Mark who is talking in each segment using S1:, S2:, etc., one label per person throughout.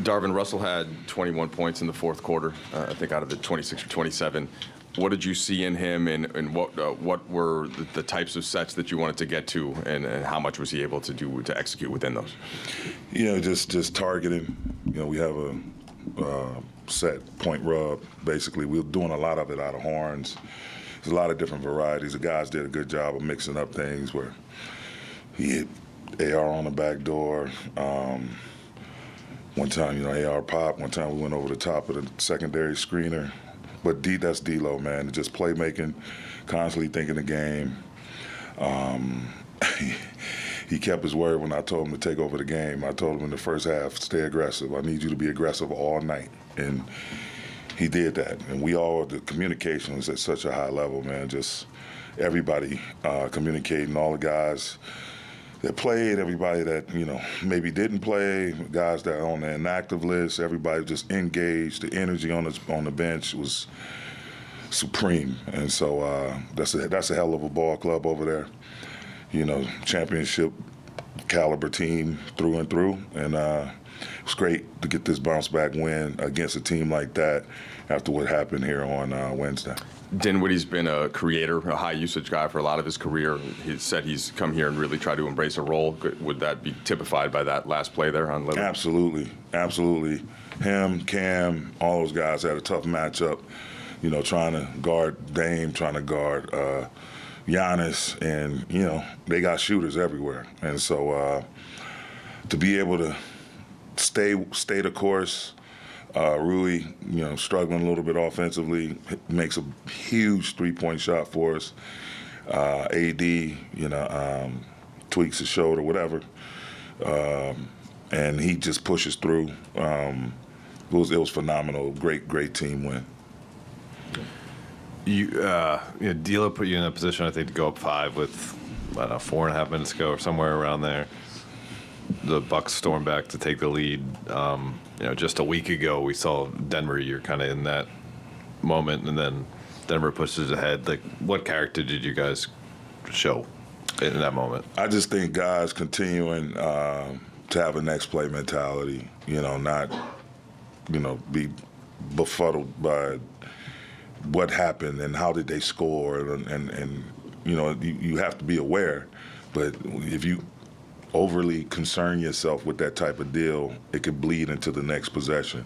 S1: Darvin, Russell had 21 points in the fourth quarter, I think out of the 26 or 27. What did you see in him, and what were the types of sets that you wanted to get to, and how much was he able to do to execute within those?
S2: Just targeting. We have a set point rub. Basically, we're doing a lot of it out of horns. There's a lot of different varieties. The guys did a good job of mixing up things where he hit AR on the back door. One time, AR popped. One time we went over the top of the secondary screener. But that's D-Lo, man. Just playmaking, constantly thinking the game. He kept his word when I told him to take over the game. I told him in the first half, stay aggressive. I need you to be aggressive all night. And he did that. And the communication was at such a high level, man. Just everybody communicating, all the guys that played, everybody that, maybe didn't play, guys that are on the inactive list, everybody just engaged. The energy on the bench was supreme. And so that's a hell of a ball club over there. Championship caliber team through and through. And it was great to get this bounce back win against a team like that after what happened here on Wednesday.
S1: Dinwiddie's been a creator, a high-usage guy for a lot of his career. He said he's come here and really tried to embrace a role. Would that be typified by that last play there on Lillard?
S2: Absolutely. Him, Cam, all those guys had a tough matchup, trying to guard Dame, trying to guard Giannis, and, they got shooters everywhere. And so to be able to stay the course, Rui, struggling a little bit offensively, makes a huge three-point shot for us. AD, tweaks his shoulder, whatever, and he just pushes through. It was phenomenal. Great team win.
S3: D'Lo put you in a position, I think, to go up 5 with 4.5 minutes to go or somewhere around there. The Bucks stormed back to take the lead. Just a week ago, we saw Denver. You're kind of in that moment, and then Denver pushes ahead. Like, what character did you guys show in that moment?
S2: I just think guys continuing to have a next play mentality. Not be befuddled by what happened and how did they score, and you have to be aware. But if you overly concern yourself with that type of deal, it could bleed into the next possession.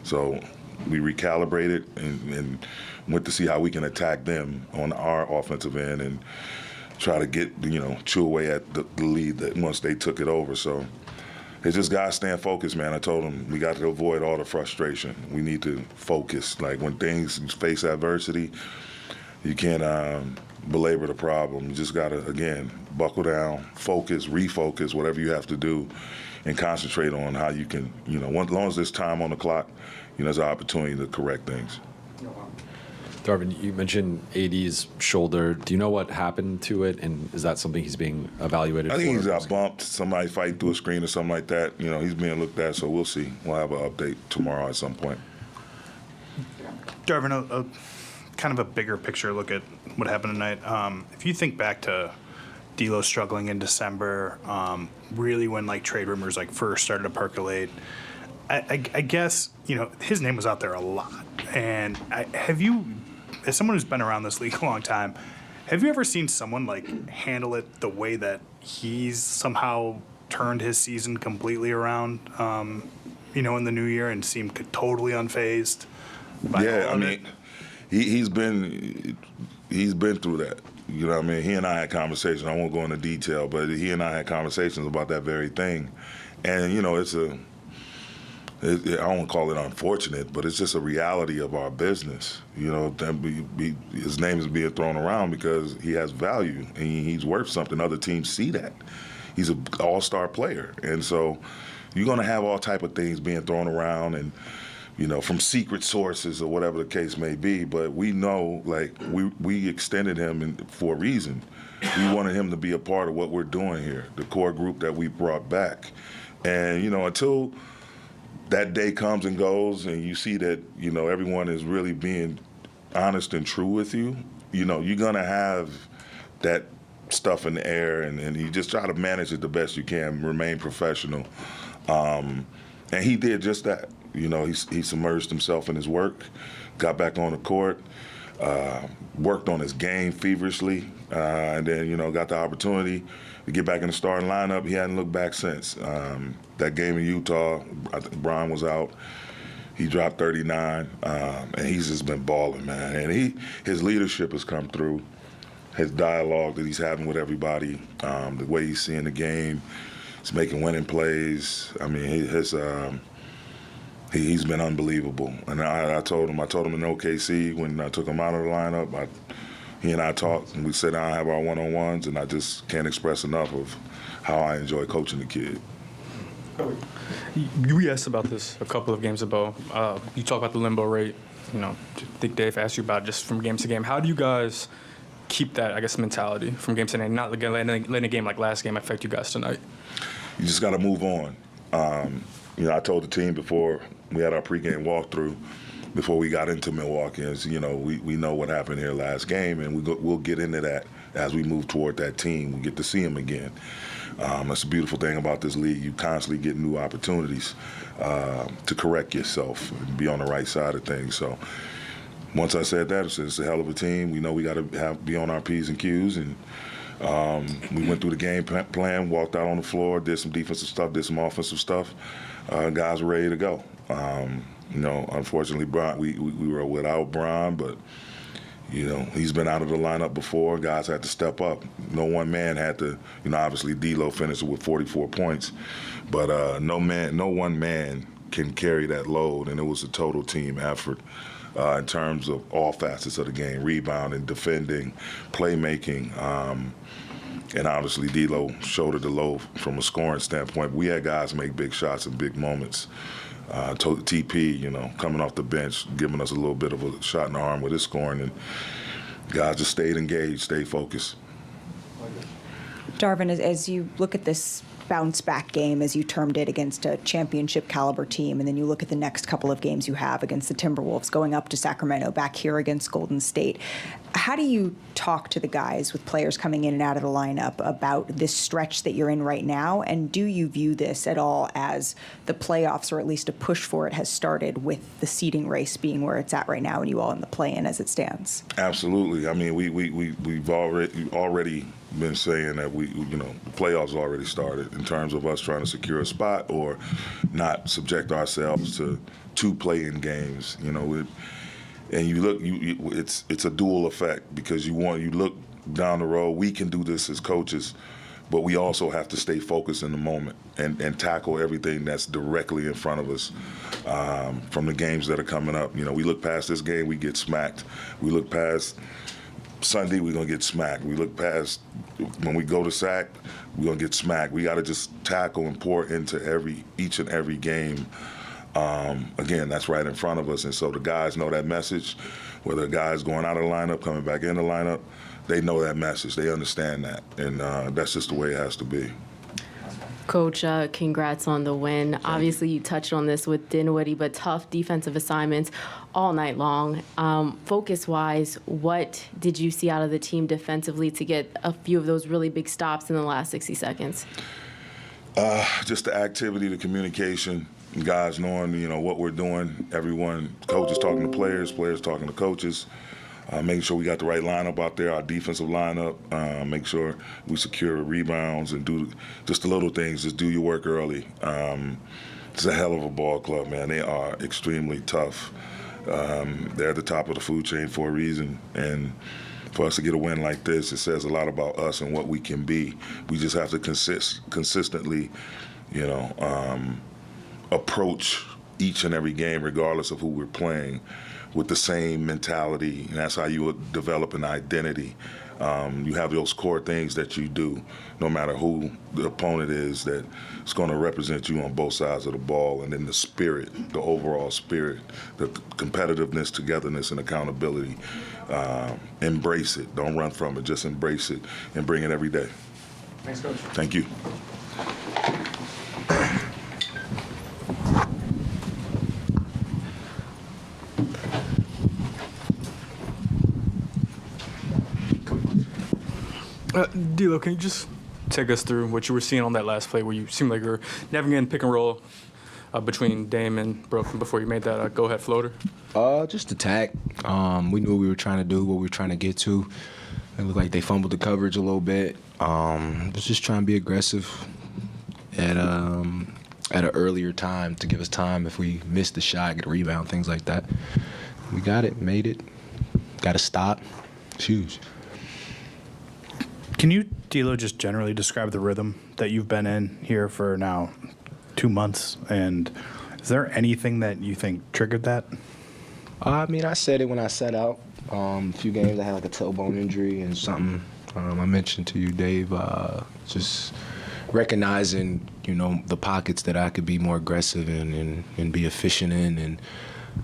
S2: So we recalibrated and went to see how we can attack them on our offensive end and try to get, chew away at the lead that once they took it over. So it's just guys staying focused, man. I told them we got to avoid all the frustration. We need to focus. Like when things face adversity, you can't belabor the problem. You just got to, again, buckle down, focus, refocus, whatever you have to do, and concentrate on how you can, as long as there's time on the clock, there's an opportunity to correct things.
S4: Darvin, you mentioned AD's shoulder. Do you know what happened to it, and is that something he's being evaluated for?
S2: I think he's got bumped, somebody fighting through a screen or something like that. He's being looked at, so we'll see. We'll have an update tomorrow at some point.
S5: Darvin, kind of a bigger picture look at what happened tonight. If you think back to D'Lo struggling in December, really when trade rumors first started to percolate, I guess his name was out there a lot. And as someone who's been around this league a long time, have you ever seen someone handle it the way that he's somehow turned his season completely around? In the new year and seemed totally unfazed by all of it?
S2: He's been through that. You know what I mean? He and I had conversations. I won't go into detail, but he and I had conversations about that very thing. And, I don't want to call it unfortunate, but it's just a reality of our business. His name is being thrown around because he has value and he's worth something. Other teams see that. He's an all-star player. And so you're going to have all type of things being thrown around and, from secret sources or whatever the case may be. But we know, we extended him for a reason. We wanted him to be a part of what we're doing here, the core group that we brought back. And, until that day comes and goes and you see that, everyone is really being honest and true with you, you're going to have that stuff in the air and you just try to manage it the best you can, remain professional. And he did just that. You know, he submerged himself in his work, got back on the court, worked on his game feverishly, and then, you know, got the opportunity to get back in the starting lineup. He hadn't looked back since. That game in Utah, I think Brian was out. He dropped 39, and he's just been balling, man. And his leadership has come through. His dialogue that he's having with everybody, the way he's seeing the game, he's making winning plays. I mean, he's been unbelievable. And I told him in OKC when I took him out of the lineup, he and I talked, and we sit down and have our one-on-ones, and I just can't express enough of how I enjoy coaching the kid.
S6: We asked about this a couple of games ago. You talk about the limbo rate. You know, I think Dave asked you about it just from game to game. How do you guys keep that, I guess, mentality from game to game, not letting a game like last game affect you guys tonight?
S2: You just got to move on. You know, I told the team before we had our pregame walkthrough, before we got into Milwaukee, is, you know, we know what happened here last game, and we'll get into that as we move toward that team. We get to see them again. That's the beautiful thing about this league. You constantly get new opportunities to correct yourself and be on the right side of things. So once I said that, it's a hell of a team. We know we got to be on our P's and Q's, and we went through the game plan, walked out on the floor, did some defensive stuff, did some offensive stuff. Guys were ready to go. You know, unfortunately, Brian, we were without Brian, but, you know, he's been out of the lineup before. Guys had to step up. No one man had to, you know, obviously D'Lo finished with 44 points, but no one man can carry that load, and it was a total team effort in terms of all facets of the game: rebounding, defending, playmaking. And obviously, D'Lo shouldered the load from a scoring standpoint. We had guys make big shots in big moments. TP, you know, coming off the bench, giving us a little bit of a shot in the arm with his scoring, and guys just stayed engaged, stayed focused.
S7: Darvin, as you look at this bounce-back game, as you termed it, against a championship-caliber team, and then you look at the next couple of games you have against the Timberwolves, going up to Sacramento, back here against Golden State, how do you talk to the guys with players coming in and out of the lineup about this stretch that you're in right now, and do you view this at all as the playoffs, or at least a push for it, has started with the seeding race being where it's at right now and you all in the play-in as it stands?
S2: Absolutely. I mean, we've already been saying that you know, the playoffs already started in terms of us trying to secure a spot or not subject ourselves to two play-in games. You know, and you look, it's a dual effect, because you look down the road. We can do this as coaches, but we also have to stay focused in the moment and tackle everything that's directly in front of us from the games that are coming up. You know, we look past this game, we get smacked. We look past Sunday, we're going to get smacked. We look past, when we go to SAC, we're going to get smacked. We got to just tackle and pour into each and every game. Again, that's right in front of us. And so the guys know that message. Whether a guy's going out of the lineup, coming back in the lineup, they know that message. They understand that. And that's just the way it has to be.
S8: Coach, congrats on the win. Obviously, you touched on this with Dinwiddie, but tough defensive assignments all night long. Focus-wise, what did you see out of the team defensively to get a few of those really big stops in the last 60 seconds?
S2: Just the activity, the communication, guys knowing, you know, what we're doing. Everyone, coaches talking to players, players talking to coaches. Making sure we got the right lineup out there, our defensive lineup, make sure we secure rebounds and do just the little things, just do your work early. It's a hell of a ball club, man. They are extremely tough. They're at the top of the food chain for a reason, and for us to get a win like this, it says a lot about us and what we can be. We just have to consistently, you know, approach each and every game, regardless of who we're playing, with the same mentality, and that's how you would develop an identity. You have those core things that you do, no matter who the opponent is, that it's going to represent you on both sides of the ball, and then the spirit, the overall spirit, the competitiveness, togetherness, and accountability. Embrace it. Don't run from it. Just embrace it and bring it every day.
S6: Thanks, Coach.
S2: Thank you.
S6: D'Lo, can you just take us through what you were seeing on that last play where you seemed like you were navigating pick and roll between Dame and Brooklyn before you made that go-ahead floater?
S9: Just attack. We knew what we were trying to do, what we were trying to get to. It looked like they fumbled the coverage a little bit. Was just trying to be aggressive at an earlier time to give us time if we missed the shot, get a rebound, things like that. We got it, made it. Got to stop. It's huge.
S5: Can you, D'Lo, just generally describe the rhythm that you've been in here for now 2 months? And is there anything that you think triggered that?
S9: I mean, I said it when I set out. A few games I had like a tailbone injury and something. I mentioned to you, Dave, just recognizing, the pockets that I could be more aggressive in and be efficient in.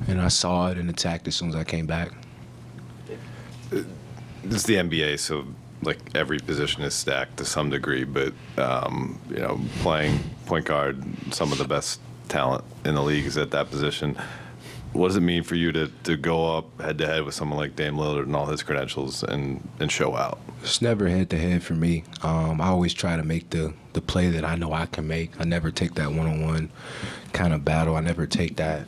S9: And I saw it and attacked as soon as I came back.
S3: This is the NBA, so like every position is stacked to some degree, but playing point guard, some of the best talent in the league is at that position. What does it mean for you to go up head to head with someone like Dame Lillard and all his credentials and show out?
S9: It's never head to head for me. I always try to make the play that I know I can make. I never take that one-on-one kind of battle. I never take that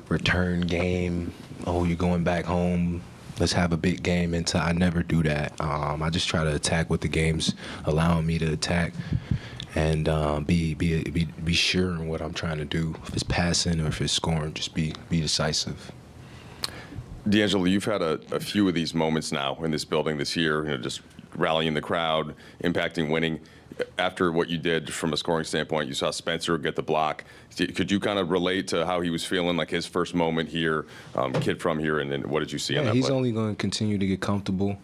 S9: return game. Oh, you're going back home. Let's have a big game. I never do that. I just try to attack what the game's allowing me to attack, and be sure in what I'm trying to do. If it's passing or if it's scoring, just be decisive.
S1: D'Angelo, you've had a few of these moments now in this building this year, just rallying the crowd, impacting winning. After what you did from a scoring standpoint, you saw Spencer get the block. Could you kind of relate to how he was feeling, like his first moment here, kid from here, and then what did you see on that
S9: he's
S1: play?
S9: only going to continue to get comfortable.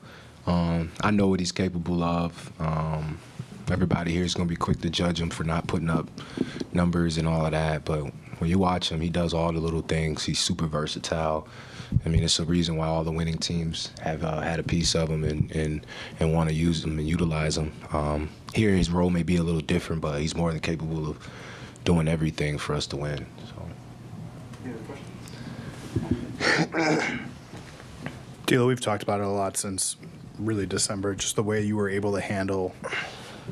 S9: I know what he's capable of. Everybody here is going to be quick to judge him for not putting up numbers and all of that, but when you watch him, he does all the little things. He's super versatile. I mean, it's a reason why all the winning teams have had a piece of him and want to use him and utilize him. Here, his role may be a little different, but he's more than capable of doing everything for us to win.
S5: D'Lo, we've talked about it a lot since really December, just the way you were able to handle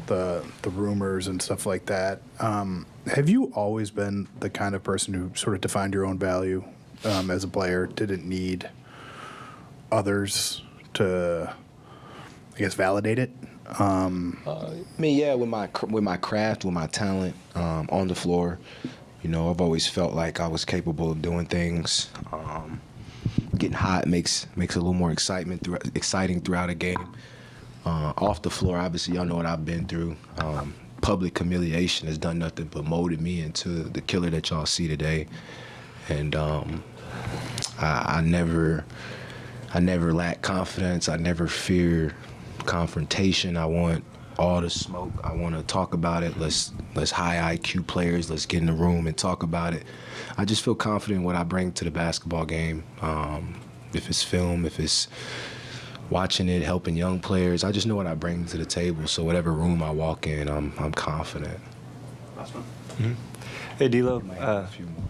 S5: the rumors and stuff like that. Have you always been the kind of person who sort of defined your own value as a player, didn't need others to, I guess, validate it?
S9: I mean, yeah, with my craft, with my talent on the floor, I've always felt like I was capable of doing things. Getting hot makes a little more exciting throughout a game. Off the floor, obviously, y'all know what I've been through. Public humiliation has done nothing but molded me into the killer that y'all see today. And I never lack confidence. I never fear confrontation. I want all the smoke. I want to talk about it. Let's high IQ players. Let's get in the room and talk about it. I just feel confident in what I bring to the basketball game. If it's film, if it's watching it, helping young players, I just know what I bring to the table. So whatever room I walk in, I'm confident.
S10: Last one.
S9: Mm-hmm.
S10: Hey, D'Lo.
S9: A few more.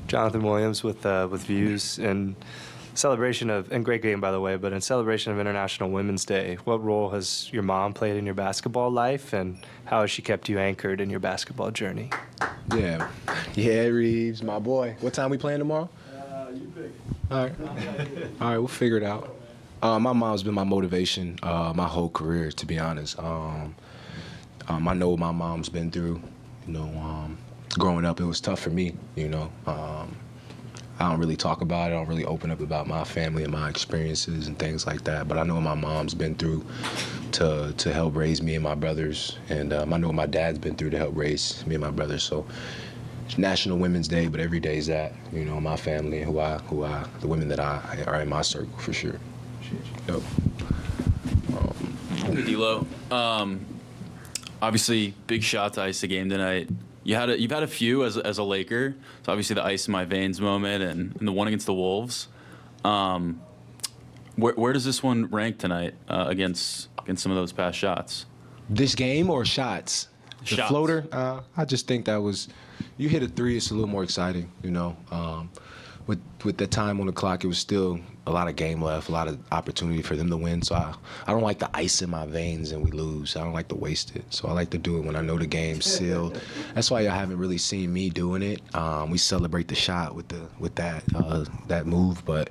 S10: Jonathan Williams with Views and celebration of, and great game by the way, but in celebration of International Women's Day, what role has your mom played in your basketball life, and how has she kept you anchored in your basketball journey?
S9: Yeah, Reeves, my boy. What time we playing tomorrow?
S10: You pick.
S9: All right, we'll figure it out. My mom's been my motivation my whole career, to be honest. I know what my mom's been through. Growing up, it was tough for me. I don't really talk about it. I don't really open up about my family and my experiences and things like that. But I know what my mom's been through to help raise me and my brothers, and I know what my dad's been through to help raise me and my brothers. So it's National Women's Day, but every day is that. My family and the women that are in my circle for sure. Yep.
S11: Hey, D'Lo. Obviously, big shot to ice the game tonight. You've had a few as a Laker. So obviously the ice in my veins moment and the one against the Wolves. Where does this one rank tonight against some of those past shots?
S9: This game or shots? The
S11: Shots.
S9: Floater. I just think that was, you hit a three, it's a little more exciting. with the time on the clock, it was still a lot of game left, a lot of opportunity for them to win. So I don't like the ice in my veins and we lose. I don't like to waste it. So I like to do it when I know the game's sealed. That's why y'all haven't really seen me doing it. We celebrate the shot with that move, but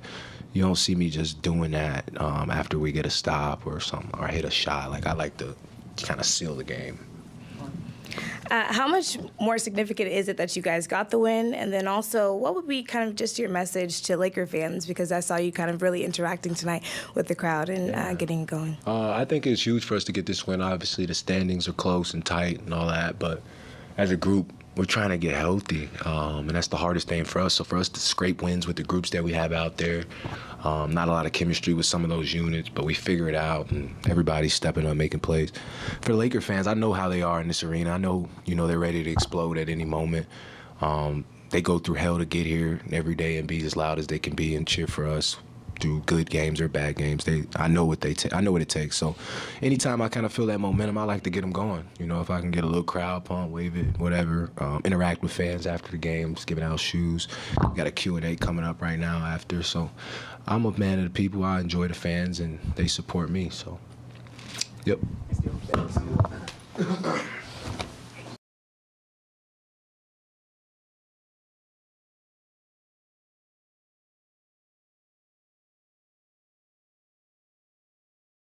S9: you don't see me just doing that after we get a stop or something or hit a shot. Like I like to kind of seal the game.
S12: How much more significant is it that you guys got the win? And then also, what would be kind of just your message to Laker fans? Because I saw you kind of really interacting tonight with the crowd and getting it going.
S9: I think it's huge for us to get this win. Obviously, the standings are close and tight and all that, but as a group, we're trying to get healthy, and that's the hardest thing for us. So for us to scrape wins with the groups that we have out there, not a lot of chemistry with some of those units, but we figure it out, and everybody's stepping up, making plays. For Laker fans, I know how they are in this arena. I know, they're ready to explode at any moment. They go through hell to get here every day and be as loud as they can be and cheer for us through good games or bad games. I know what I know what it takes. So anytime I kind of feel that momentum, I like to get them going. If I can get a little crowd pump, wave it, whatever, interact with fans after the games, giving out shoes. We got a Q&A coming up right now after. So I'm a man of the people. I enjoy the fans and they support me. So, yep.